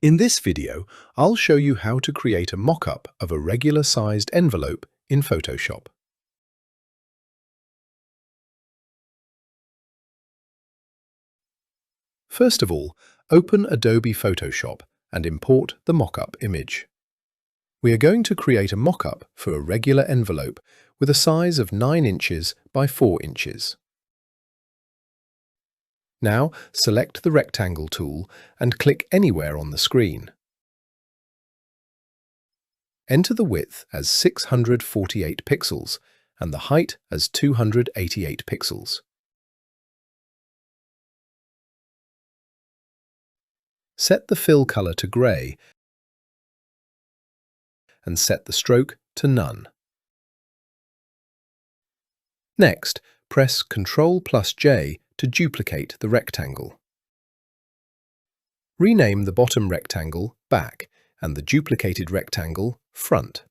In this video, I'll show you how to create a mock-up of a regular-sized envelope in Photoshop. First of all, open Adobe Photoshop and import the mock-up image. We are going to create a mock-up for a regular envelope with a size of 9 inches by 4 inches. Now, select the rectangle tool and click anywhere on the screen. Enter the width as 648 pixels and the height as 288 pixels. Set the fill color to grey and set the stroke to none. Next, press Ctrl+J to duplicate the rectangle. Rename the bottom rectangle Back and the duplicated rectangle Front.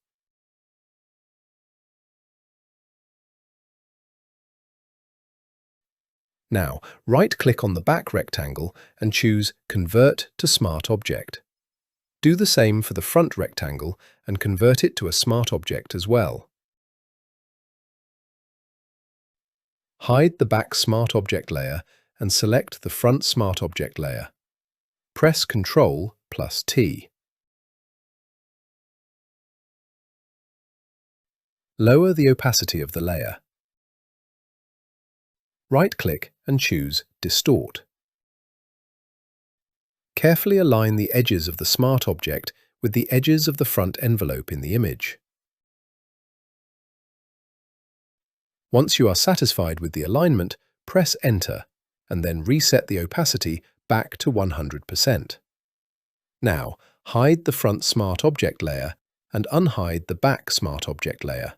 Now, right-click on the back rectangle and choose Convert to Smart Object. Do the same for the front rectangle and convert it to a smart object as well. Hide the back Smart Object layer and select the front Smart Object layer. Press Ctrl+T. Lower the opacity of the layer. Right-click and choose Distort. Carefully align the edges of the smart object with the edges of the front envelope in the image. Once you are satisfied with the alignment, press Enter and then reset the opacity back to 100%. Now, hide the front Smart Object layer and unhide the back Smart Object layer.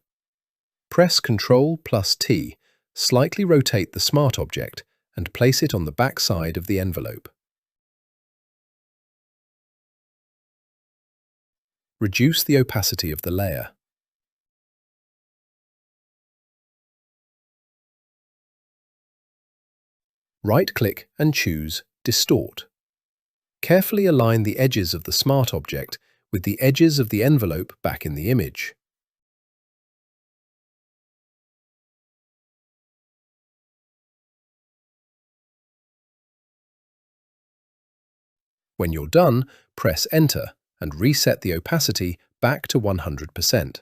Press Ctrl+T, slightly rotate the Smart Object and place it on the back side of the envelope. Reduce the opacity of the layer. Right-click and choose Distort. Carefully align the edges of the smart object with the edges of the envelope back in the image. When you're done, press Enter and reset the opacity back to 100%.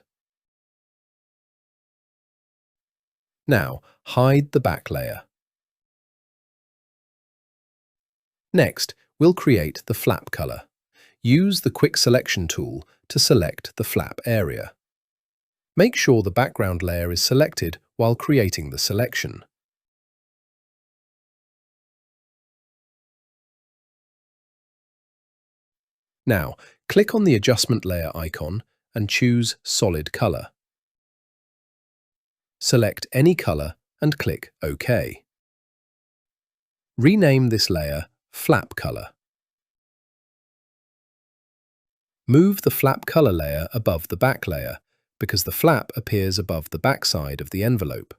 Now, hide the back layer. Next, we'll create the flap color. Use the Quick Selection tool to select the flap area. Make sure the background layer is selected while creating the selection. Now, click on the Adjustment Layer icon and choose Solid Color. Select any color and click OK. Rename this layer Flap Color. Move the flap color layer above the back layer because the flap appears above the back side of the envelope.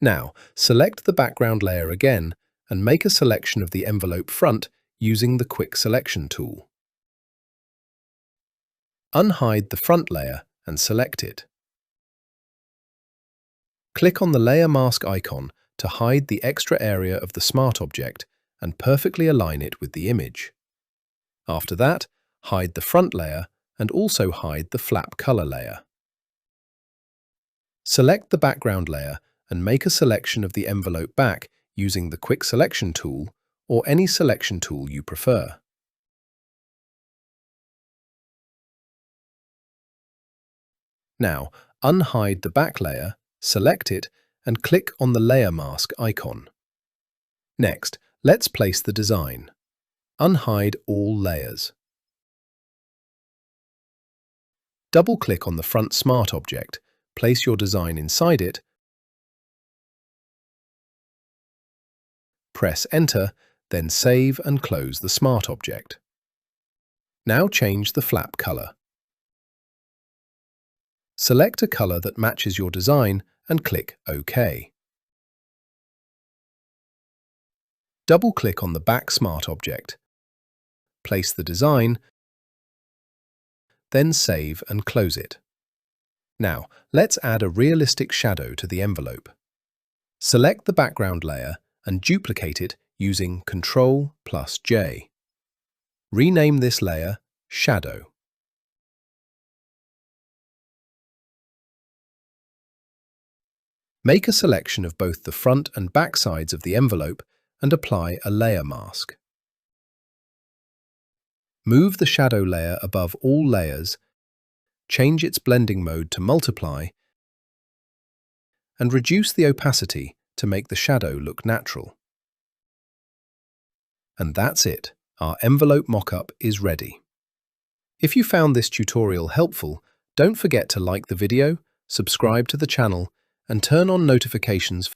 Now, select the background layer again and make a selection of the envelope front using the Quick Selection tool. Unhide the front layer and select it. Click on the Layer Mask icon to hide the extra area of the smart object and perfectly align it with the image. After that, hide the front layer and also hide the flap color layer. Select the background layer and make a selection of the envelope back using the Quick Selection tool or any selection tool you prefer. Now, unhide the back layer, select it, and click on the Layer Mask icon. Next, let's place the design. Unhide all layers. Double-click on the front smart object, place your design inside it, press Enter, then save and close the smart object. Now change the flap color. Select a color that matches your design and click OK. Double-click on the back smart object. place the design, then save and close it. Now, let's add a realistic shadow to the envelope. Select the background layer and duplicate it using Ctrl+J. Rename this layer Shadow. Make a selection of both the front and back sides of the envelope and apply a layer mask. Move the shadow layer above all layers, change its blending mode to multiply, and reduce the opacity to make the shadow look natural. And that's it. Our envelope mock-up is ready. If you found this tutorial helpful, don't forget to like the video, subscribe to the channel, and turn on notifications